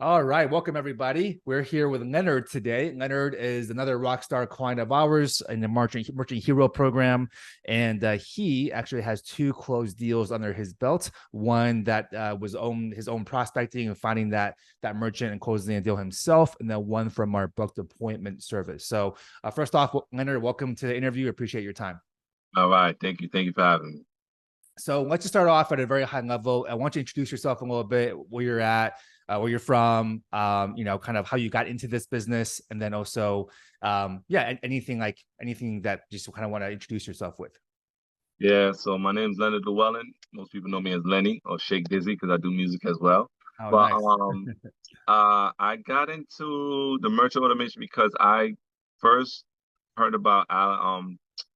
All right, welcome everybody. We're here with Leonard today. Leonard is another rock star client of ours in the Merchant Hero program, and he actually has two closed deals under his belt. One that was his own prospecting and finding that merchant and closing the deal himself, and then one from our booked appointment service. So, first off, Leonard, welcome to the interview. Appreciate your time. All right. Thank you. Thank you for having me. So let's just start off at a very high level. I want you to introduce yourself a little bit, where you're at, where you're from, kind of how you got into this business, and then also, anything that just kind of want to introduce yourself with. Yeah. So my name's Leonard Llewellyn. Most people know me as Lenny or Shake Dizzy because I do music as well. Oh, But nice. I got into the merchant automation because I first heard about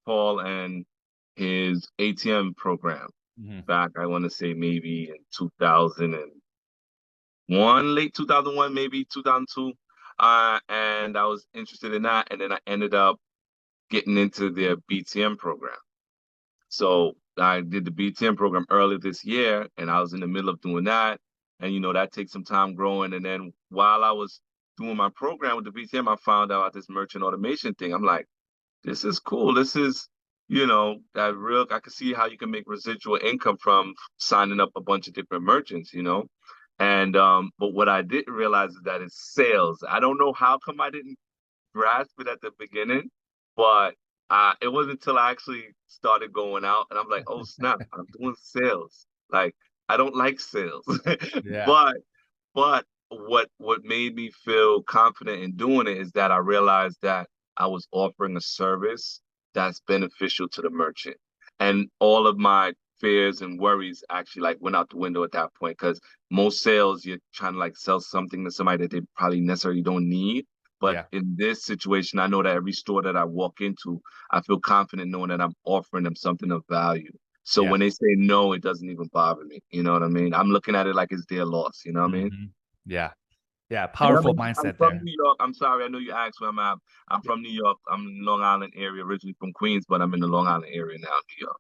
Paul and his ATM program Mhm. back. I want to say maybe in 2001, late 2001, maybe 2002. And I was interested in that, and then I ended up getting into their BTM program. So I did the BTM program earlier this year, and I was in the middle of doing that. And that takes some time growing. And then while I was doing my program with the BTM, I found out this merchant automation thing. I'm like, this is cool. This is, that real. I can see how you can make residual income from signing up a bunch of different merchants. And but what I didn't realize is that it's sales. I don't know how come I didn't grasp it at the beginning, but it wasn't until I actually started going out and I'm like, oh snap, I'm doing sales. Like I don't like sales, Yeah. but what made me feel confident in doing it is that I realized that I was offering a service that's beneficial to the merchant, and all of my fears and worries actually like went out the window at that point because most sales you're trying to like sell something to somebody that they probably necessarily don't need, but Yeah. in this situation, I know that every store that I walk into, I feel confident knowing that I'm offering them something of value. So Yeah. when they say no, it doesn't even bother me. You know what I mean? I'm looking at it like it's their loss. You know what I mean? Yeah. Yeah. And Powerful I'm mindset from there. New York. I'm sorry. I know you asked where I'm at. I'm from New York. I'm in the Long Island area, originally from Queens, but I'm in the Long Island area now, New York.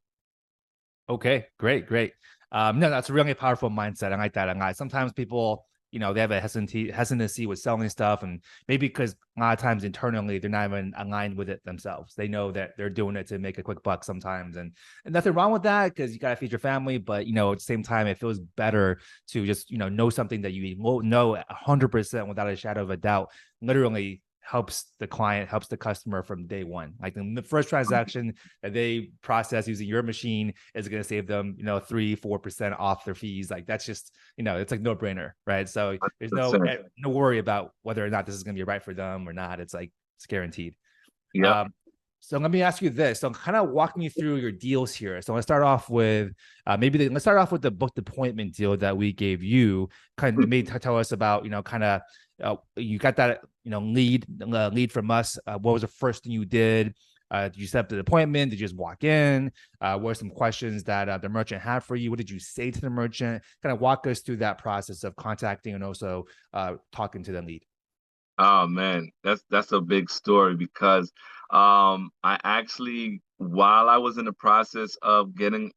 Okay, great, great. No, that's a really powerful mindset. I like that. And sometimes people, they have a hesitancy with selling stuff, and maybe because a lot of times internally they're not even aligned with it themselves. They know that they're doing it to make a quick buck sometimes, and nothing wrong with that because you got to feed your family. But at the same time, it feels better to just know something that you will know 100% without a shadow of a doubt. Literally helps the client, helps the customer from day one. Like the first transaction that they process using your machine is going to save them, 3-4% off their fees. Like that's just, it's like no brainer, right? So there's Percent. no worry about whether or not this is going to be right for them or not. It's like it's guaranteed. Yep. Um, so let me ask you this. So kind of walk me through your deals here. So let's start off with let's start off with the booked appointment deal that we gave you. Kind of maybe tell us about, kind of you got that, lead from us. What was the first thing you did? Did you set up the appointment? Did you just walk in? What were some questions that the merchant had for you? What did you say to the merchant? Kind of walk us through that process of contacting and also talking to the lead. Oh man, that's a big story because I actually while I was in the process of getting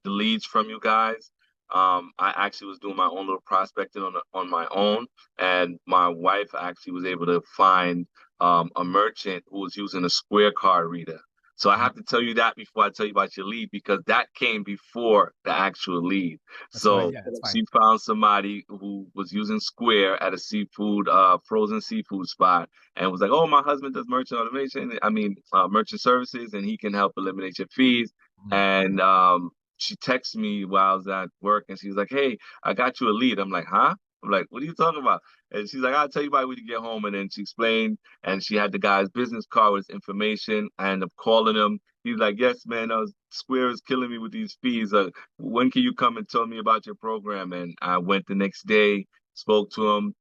the leads from you guys, I actually was doing my own little prospecting on my own, and my wife actually was able to find a merchant who was using a Square card reader. So I have to tell you that before I tell you about your lead because that came before the actual lead. That's right. So Yeah, that's fine. she found somebody who was using Square at a seafood, frozen seafood spot, and was like, "Oh, my husband does merchant automation. I mean, merchant services, and he can help eliminate your fees." Mm. And she texted me while I was at work, and she's like, "Hey, I got you a lead." I'm like, "Huh?" I'm like, "What are you talking about?" And she's like, "I'll tell you about it when you get home." And then she explained, and she had the guy's business card with his information. I ended up calling him. He's like, "Yes, man, Square is killing me with these fees. When can you come and tell me about your program?" And I went the next day, spoke to him,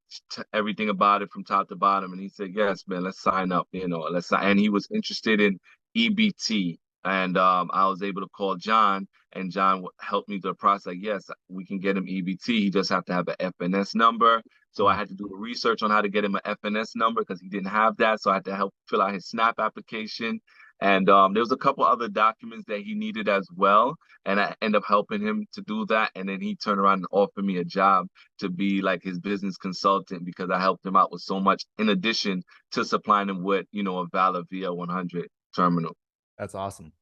everything about it from top to bottom, and he said, "Yes, man, let's sign up. Let's sign." And he was interested in EBT, and I was able to call John, and John helped me through the process. Like, yes, we can get him EBT. He just have to have an FNS number. So I Mm. had to do the research on how to get him an FNS number because he didn't have that. So I had to help fill out his SNAP application. And there was a couple other documents that he needed as well. And I ended up helping him to do that. And then he turned around and offered me a job to be like his business consultant because I helped him out with so much, in addition to supplying him with, a valid VL100 terminal. That's awesome.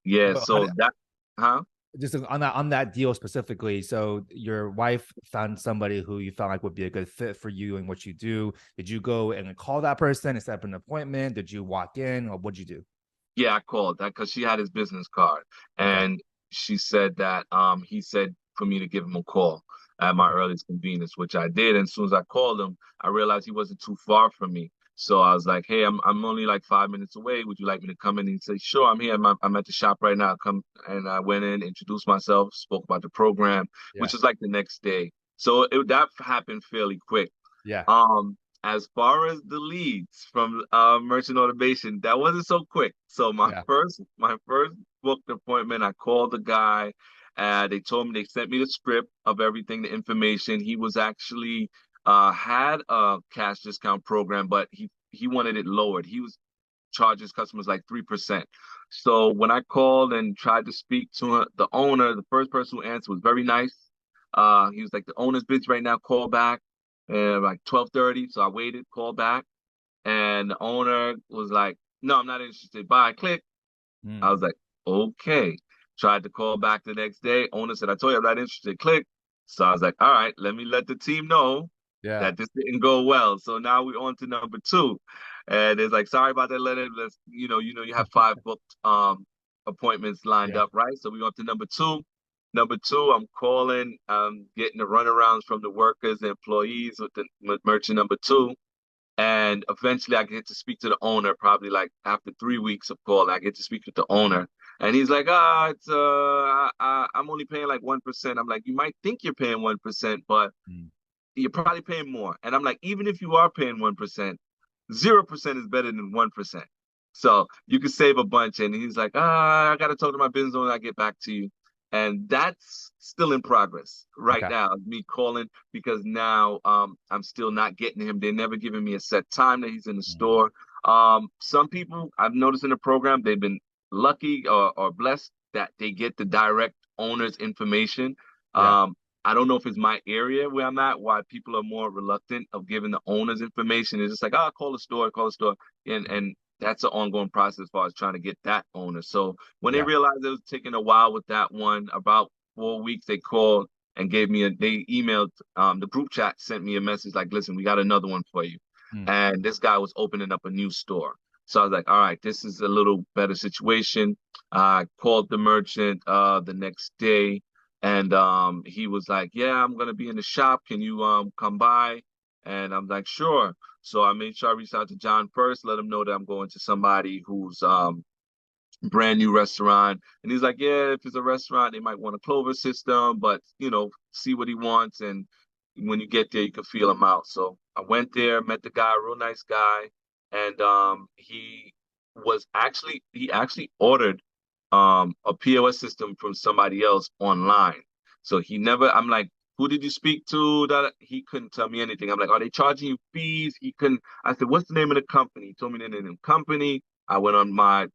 Yeah, But how so did, that, huh? just on that deal specifically, so your wife found somebody who you felt like would be a good fit for you and what you do. Did you go and call that person and set up an appointment? Did you walk in, or what'd you do? Yeah, I called that because she had his business card, Okay. and she said that he said for me to give him a call at my Okay. earliest convenience, which I did. And as soon as I called him, I realized he wasn't too far from me. So I was like, "Hey, I'm only like 5 minutes away. Would you like me to come in?" And he said, "Sure, I'm here. I'm at the shop right now. Come." And I went in, introduced myself, spoke about the program, Yeah. which was like the next day. So that happened fairly quick. Yeah. As far as the leads from merchant automation, that wasn't so quick. So Yeah. my first booked appointment, I called the guy. They told me they sent me the script of everything, the information. He was actually had a cash discount program, but he wanted it lowered. He was charges customers like 3%. So when I called and tried to speak to the owner, the first person who answered was very nice. He was like, "The owner's busy right now, call back." And like 12:30. So I waited, called back, and the owner was like, "No, I'm not interested. Bye." Click. I Mm. was like, "Okay." Tried to call back the next day. Owner said, "I told you I'm not interested." Click. So I was like, "All right, let me let the team know Yeah. that this didn't go well." So now we're on to number two. And it's like, "Sorry about that, Leonard. Let's, you have five booked appointments lined Yeah. up, right? So we're on to number two. Number two, I'm calling, getting the runarounds from the workers, the employees with the merchant number two. And eventually I get to speak to the owner, probably like after 3 weeks of calling, I get to speak with the owner. And he's like, it's I'm only paying like 1%. I'm like, "You might think you're paying 1%, but Mm. you're probably paying more." And I'm like, "Even if you are paying 1%, 0% is better than 1%. So you can save a bunch." And he's like, I got to talk to my business owner. I'll get back to you. And that's still in progress right Okay. now, me calling because now I'm still not getting him. They're never giving me a set time that he's in the Mm. store. Some people I've noticed in the program, they've been lucky or blessed that they get the direct owner's information. Yeah. Um, I don't know if it's my area where I'm at, why people are more reluctant of giving the owners information. It's just like, "Oh, call the store," and that's an ongoing process as far as trying to get that owner. So when they Yeah. realized it was taking a while with that one, about 4 weeks, they called and they emailed the group chat, sent me a message like, "Listen, we got another one for you." Mm. And this guy was opening up a new store. So I was like, "All right, this is a little better situation." I called the merchant the next day, and he was like, "Yeah, I'm gonna be in the shop. Can you come by?" And I'm like, "Sure." So I made sure I reached out to John first, let him know that I'm going to somebody who's brand new restaurant. And he's like, "Yeah, if it's a restaurant, they might want a Clover system, but see what he wants. And when you get there, you can feel him out." So I went there, met the guy, real nice guy, and he actually ordered a POS system from somebody else online. So he never, I'm like, "Who did you speak to?" That he couldn't tell me anything. I'm like, "Are they charging you fees?" He couldn't. I said, "What's the name of the company?" He told me the name of the company. I went on my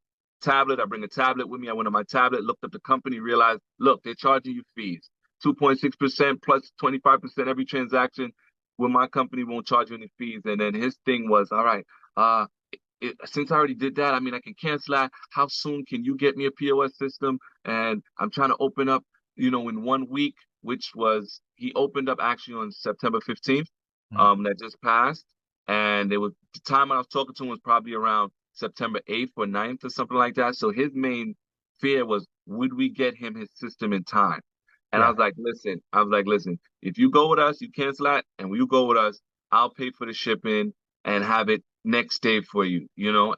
tablet. I bring a tablet with me. I went on my tablet, looked up the company, realized, look, they're charging you fees, 2.6% plus 25% every transaction. With my company, won't charge you any fees. And then his thing was, "All right, uh, since I already did that, I mean, I can cancel that. How soon can you get me a POS system?" And I'm trying to open up, in 1 week, which was, he opened up actually on September 15th, Mm. that just passed. And it was the time I was talking to him was probably around September 8th or 9th or something like that. So his main fear was, would we get him his system in time? And Yeah. I was like, "Listen, if you go with us, you cancel that, and when you go with us, I'll pay for the shipping and have it next day for you,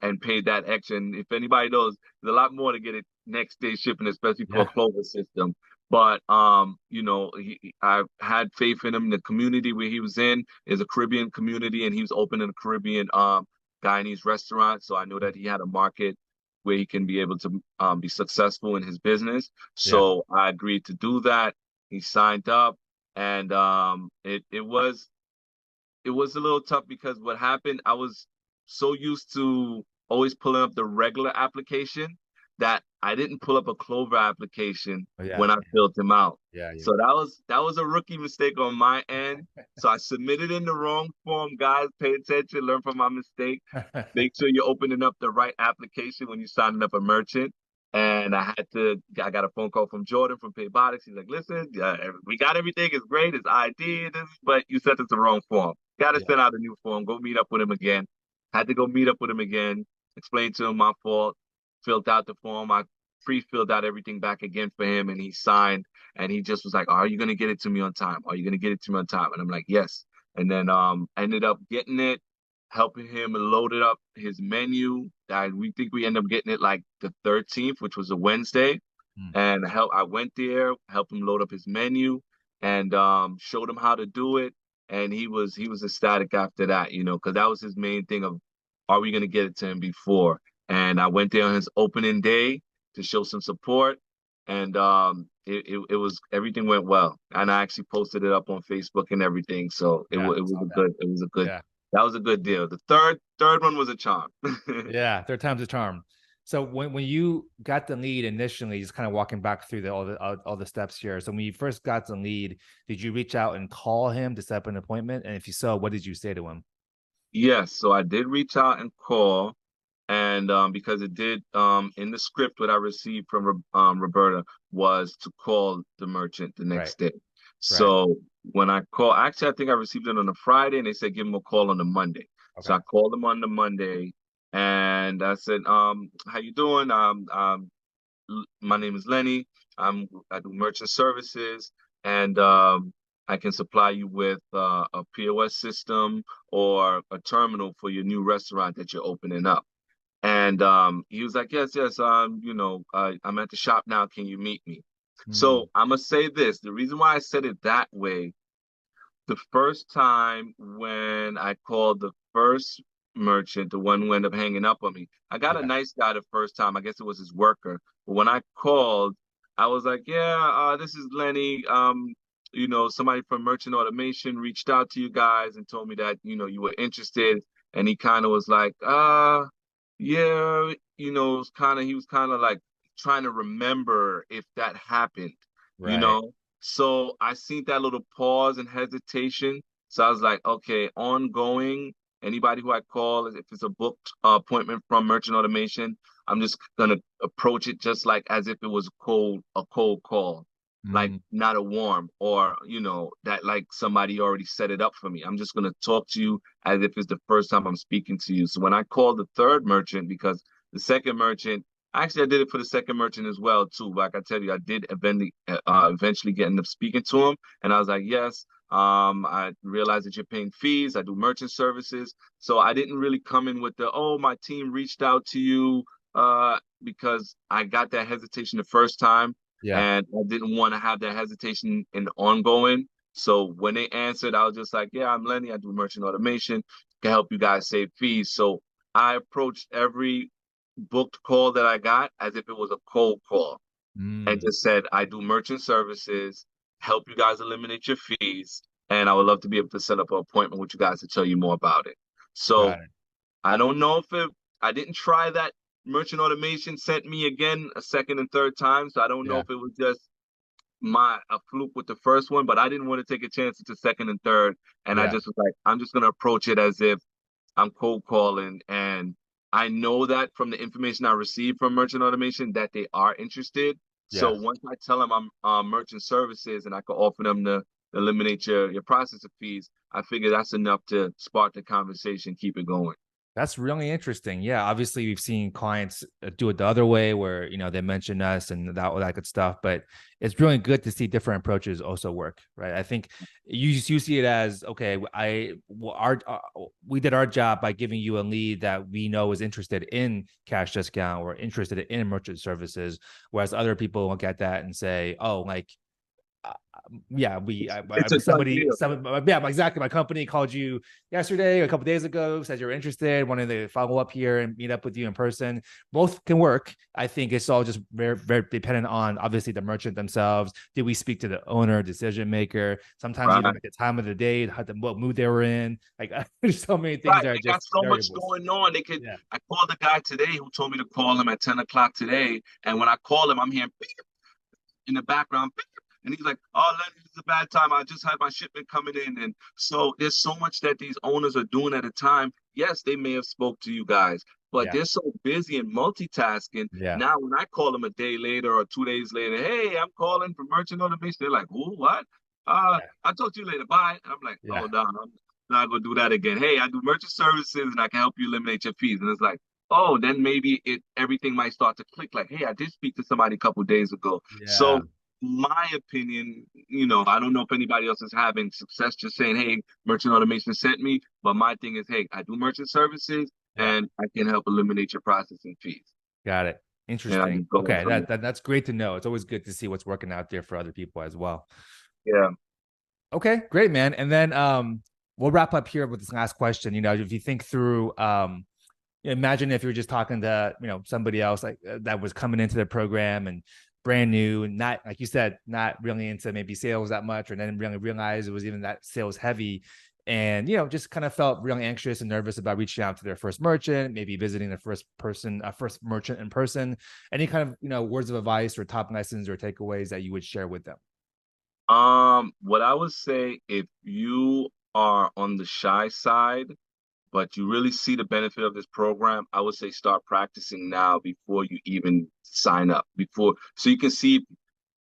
and pay that extra." And if anybody knows, there's a lot more to get it next day shipping, especially for a Yeah. Clover system. But I had faith in him. The community where he was in is a Caribbean community, and he was opening a Caribbean Guyanese restaurant. So I know that he had a market where he can be able to be successful in his business. Yeah. So I agreed to do that. He signed up, and it was a little tough because what happened, I was so used to always pulling up the regular application, that I didn't pull up a Clover application Oh, yeah, when I filled him out. yeah, So that was a rookie mistake on my end. So I submitted in the wrong form. Guys, pay attention, learn from my mistake. yeah. Make sure you're opening up the right application when you're signing up a merchant. And I got a phone call from Jordan from Paybotics. He's like, listen, we got everything. It's great. It's ID, but you sent us the wrong form. Got to Yeah, send out a new form. Go meet up with him again. Had to go meet up with him again, explain to him my fault, filled out the form. I pre-filled out everything back again for him, and he signed. And he just was like, "Are you gonna get it to me on time? Are you gonna get it to me on time?" And I'm like, "Yes." And then ended up getting it, helping him load it up his menu. We think we end up getting it like the 13th, which was a Wednesday. mm, And I went there, helped him load up his menu, and showed him how to do it. And he was ecstatic after that, because that was his main thing of, are we gonna get it to him before? And I went there on his opening day to show some support, and it was, everything went well. And I actually posted it up on Facebook and everything. So it yeah, was it was saw a that. good it was a good Yeah, that was a good deal. The third one was a charm. yeah. Third time's a charm. So when you got the lead initially, just kind of walking back through all the steps here. So when you first got the lead, did you reach out and call him to set up an appointment? And if you so, what did you say to him? Yes, so I did reach out and call, and because it did, in the script what I received from Roberta was to call the merchant the Right, next day. right. So when I call, actually I think I received it on a Friday, and they said give him a call on the Monday. So Okay. I called him on the Monday, and I said, how you doing? My name is Lenny. I do merchant services, and I can supply you with a POS system or a terminal for your new restaurant that you're opening up. And he was like, yes, yes, I'm at the shop now. Can you meet me? Mm, So I'm gonna say this. The reason why I said it that way, the first time when I called the first merchant, the one who ended up hanging up on me, I got a yeah. nice guy the first time. I guess it was his worker. But when I called, I was like, yeah, this is Lenny. Somebody from Merchant Automation reached out to you guys and told me that, you were interested. And he kind of was like, yeah, he was kind of like trying to remember if that happened, you Right. know? So I seen that little pause and hesitation. So I was like, okay, ongoing. Anybody who I call, if it's a booked appointment from Merchant Automation, I'm just gonna approach it just like as if it was a cold call, like Mm, not a warm, or that like somebody already set it up for me. I'm just gonna talk to you as if it's the first time I'm speaking to you. So when I called the third merchant, because the second merchant, actually, I did it for the second merchant as well too. Like I tell you, I did eventually get end up speaking to him, and I was like, yes. I realize that you're paying fees. I do merchant services, so I didn't really come in with the, oh, my team reached out to you, because I got that hesitation the first time, yeah. and I didn't want to have that hesitation in ongoing. So when they answered, I was just like, yeah, I'm Lenny. I do merchant automation. Can help you guys save fees. So I approached every booked call that I got as if it was a cold call, and Mm, just said, I do merchant services, help you guys eliminate your fees, and I would love to be able to set up an appointment with you guys to tell you more about it. So got it. I don't know I didn't try that. Merchant automation sent me again a second and third time. So I don't know Yeah. if it was just a fluke with the first one, but I didn't want to take a chance with the second and third. And I Yeah. just was like, I'm just gonna approach it as if I'm cold calling. And I know that from the information I received from Merchant Automation that they are interested. So Yeah. once I tell them I'm merchant services and I can offer them to eliminate your processing fees, I figure that's enough to spark the conversation, keep it going. That's really interesting. Yeah, obviously we've seen clients do it the other way, where they mention us and that all that good stuff. But it's really good to see different approaches also work, right? I think you see it as, okay, we did our job by giving you a lead that we know is interested in cash discount or interested in merchant services, whereas other people look at that and say, oh, like yeah, It's a done deal. yeah, exactly. My company called you yesterday, a couple days ago, said you're interested, wanted to follow up here and meet up with you in person. Both can work. I think it's all just very, very dependent on obviously the merchant themselves. Did we speak to the owner, decision maker? Sometimes even Right. like the time of the day, what mood they were in. Like there's so many things Right. that are They got just so much variables. going on. They could. Yeah, I called the guy today who told me to call him at 10 o'clock today. And when I call him, I'm hearing beep in the background. Beep, and he's like, "Oh, Lenny, it's a bad time. I just had my shipment coming in." And so there's so much that these owners are doing at a time. Yes, they may have spoke to you guys, but yeah, they're so busy and multitasking. yeah, Now, when I call them a day later or 2 days later, hey, I'm calling for merchant automation. They're like, "Who? What? yeah, I'll talk to you later. Bye." And I'm like, yeah, "Hold on, I'm not gonna do that again. Hey, I do merchant services and I can help you eliminate your fees." And it's like, oh, then maybe everything might start to click. Like, hey, I did speak to somebody a couple days ago. yeah, So my opinion, I don't know if anybody else is having success just saying, hey, merchant automation sent me. But my thing is, hey, I do merchant services yeah. and I can help eliminate your processing fees. Got it. And I Interesting. just go Okay, from that's great to know. It's always good to see what's working out there for other people as well. there. Yeah. Okay, great, man. And then we'll wrap up here with this last question. If you think through imagine if you're just talking to, somebody else like that was coming into the program and brand new and not, like you said, not really into maybe sales that much, or didn't really realize it was even that sales heavy. And, just kind of felt really anxious and nervous about reaching out to their first merchant, maybe visiting the first merchant in person. Any kind of, words of advice or top lessons or takeaways that you would share with them? What I would say, if you are on the shy side, but you really see the benefit of this program, I would say start practicing now before you even sign up, so you can see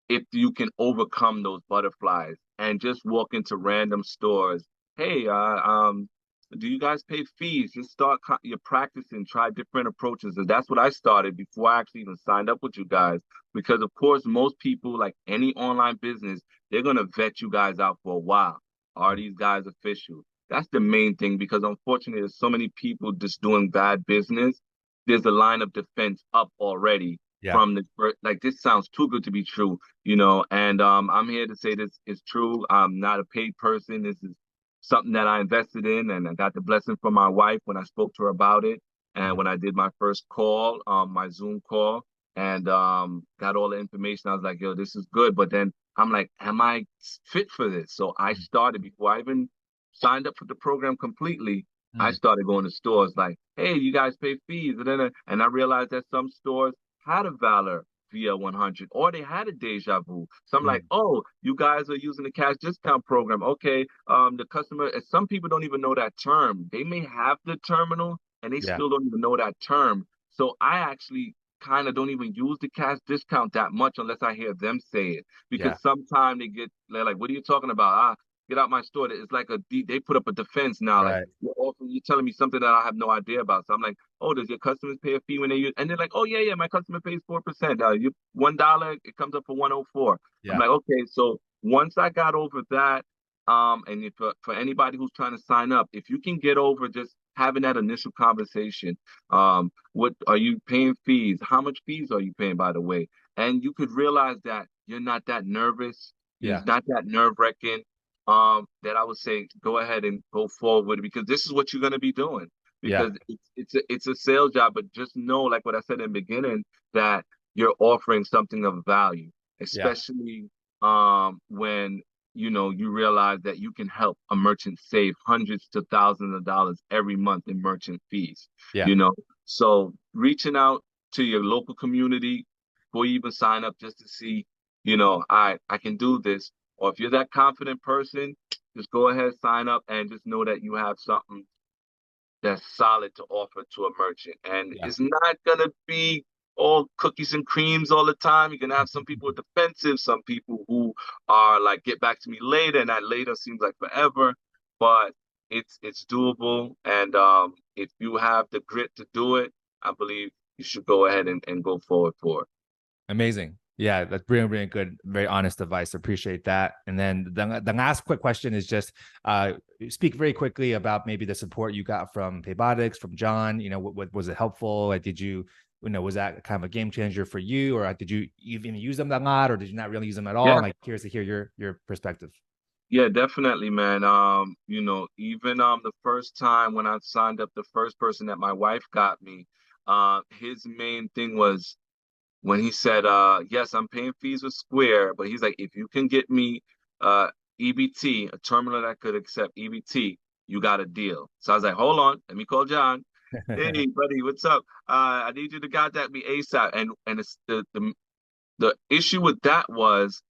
if you can overcome those butterflies and just walk into random stores. Hey, do you guys pay fees? Just start your practicing, try different approaches. And that's what I started before I actually even signed up with you guys. Because of course, most people, like any online business, they're gonna vet you guys out for a while. Are these guys official? That's the main thing, because unfortunately, there's so many people just doing bad business. There's a line of defense up already Yeah, from the first. Like, this sounds too good to be true, and I'm here to say this is true. I'm not a paid person. This is something that I invested in, and I got the blessing from my wife when I spoke to her about it, and when I did my first call, my Zoom call, and got all the information. I was like, yo, this is good. But then I'm like, am I fit for this? So I started, before I even signed up for the program completely, I mm, started going to stores like, hey, you guys pay fees. And I realized that some stores had a Valor VL100, or they had a Deja Vu. So I'm like, mm, oh, you guys are using the cash discount program. Okay. The customer, and some people don't even know that term. They may have the terminal and they yeah, still don't even know that term. So I actually kind of don't even use the cash discount that much unless I hear them say it. yeah, Because sometimes they're like, what are you talking about? Get out my store. It's like they put up a defense now. Like, right, you're telling me something that I have no idea about. So I'm like, oh, does your customers pay a fee when they use? And they're like, oh, yeah, my customer pays 4%. You $1, it comes up for 104. I'm yeah, like, okay. So once I got over that, and if for anybody who's trying to sign up, if you can get over just having that initial conversation, what are you paying fees? How much fees are you paying, by the way? And you could realize that you're not that nervous. yeah, It's not that nerve-wracking. That I would say go ahead and go forward with it, because this is what you're going to be doing. yeah, Because it's a sales job, but just know, like what I said in the beginning, that you're offering something of value, yeah, especially when you realize that you can help a merchant save hundreds to thousands of dollars every month in merchant fees. yeah. You know, so reaching out to your local community before you even sign up, just to see, I can do this. Or if you're that confident person, just go ahead, sign up, and just know that you have something that's solid to offer to a merchant. And Yeah. it's not gonna be all cookies and creams all the time. You're gonna have some people who are defensive, some people who are like, get back to me later, and that later seems like forever. But it's doable. And if you have the grit to do it, I believe you should go ahead and go forward for it. Amazing. Yeah, that's really, really good. Very honest advice. Appreciate that. And then the last quick question is just speak very quickly about maybe the support you got from Paybotics, from John. What was it helpful? Like, did you was that kind of a game changer for you, or did you even use them that lot, or did you not really use them at all? Yeah. I'm like curious to hear your perspective. Yeah, definitely, man. Even the first time when I signed up, the first person that my wife got me, his main thing was when he said, yes, I'm paying fees with Square, but he's like, if you can get me EBT, a terminal that could accept EBT, you got a deal. So I was like, hold on, let me call John. Hey, buddy, what's up? I need you to contact me ASAP. And it's the issue with that was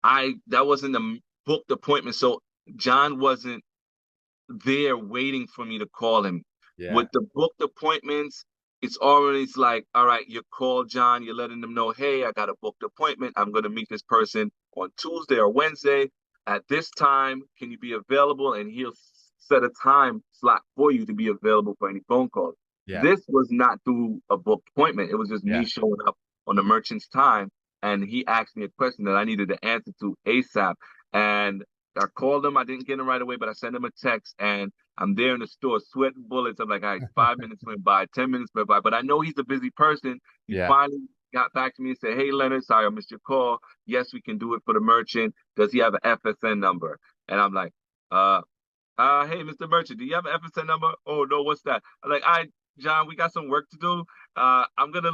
that wasn't a booked appointment, so John wasn't there waiting for me to call him. Yeah. With the booked appointments, it's like, all right, you call John, you're letting them know, hey, I got a booked appointment. I'm going to meet this person on Tuesday or Wednesday at this time. Can you be available? And he'll set a time slot for you to be available for any phone calls. Yeah. This was not through a booked appointment. It was just me Yeah. showing up on the merchant's time. And he asked me a question that I needed to answer to ASAP. And I called him. I didn't get him right away, but I sent him a text, and I'm there in the store sweating bullets. I'm like, all right, 5 minutes went by, 10 minutes went by, but I know he's a busy person. He Yeah. finally got back to me and said, hey, Leonard, sorry I missed your call. Yes, we can do it for the merchant. Does he have an FSN number? And I'm like, uh, hey, Mr. Merchant, do you have an FSN number? Oh no, what's that? I'm like, all right, John, we got some work to do. I'm gonna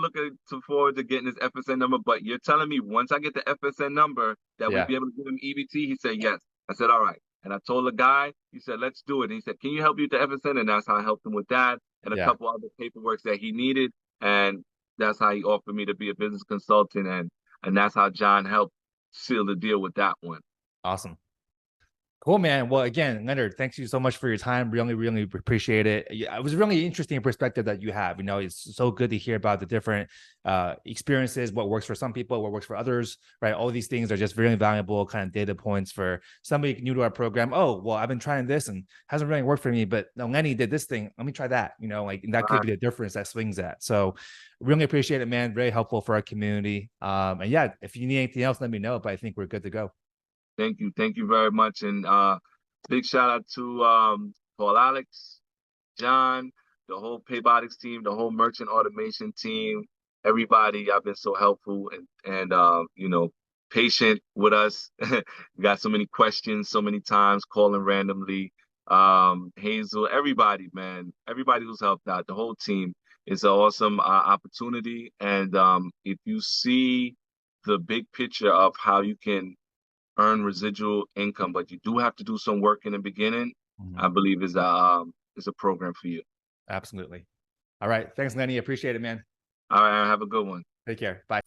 forward to getting his FSN number, but you're telling me once I get the FSN number that we'd Yeah. be able to give him EBT? He said yes. I said, all right. And I told the guy, he said, let's do it. And he said, can you help me with the FSN? And that's how I helped him with that and a Yeah. couple other paperwork that he needed. And that's how he offered me to be a business consultant. And that's how John helped seal the deal with that one. Awesome. Cool, man. Well, again, Leonard, thanks you so much for your time. Really, really appreciate it. Yeah, it was a really interesting perspective that you have. It's so good to hear about the different experiences, what works for some people, what works for others, right? All these things are just very valuable kind of data points for somebody new to our program. Oh, well, I've been trying this and hasn't really worked for me, but no, Lenny did this thing. Let me try that. And that could be the difference that swings that. So really appreciate it, man. Very helpful for our community. And yeah, if you need anything else, let me know, but I think we're good to go. Thank you. Thank you very much. And big shout out to Paul Alex, John, the whole Paybotics team, the whole merchant automation team, everybody. Y'all been so helpful and patient with us. We got so many questions, so many times calling randomly. Hazel, everybody, man, everybody who's helped out, the whole team. It's an awesome opportunity. And if you see the big picture of how you can earn residual income, but you do have to do some work in the beginning, Mhm. I believe is a program for you. Absolutely. All right. Thanks, Lenny. Appreciate it, man. All right, have a good one. Take care. Bye.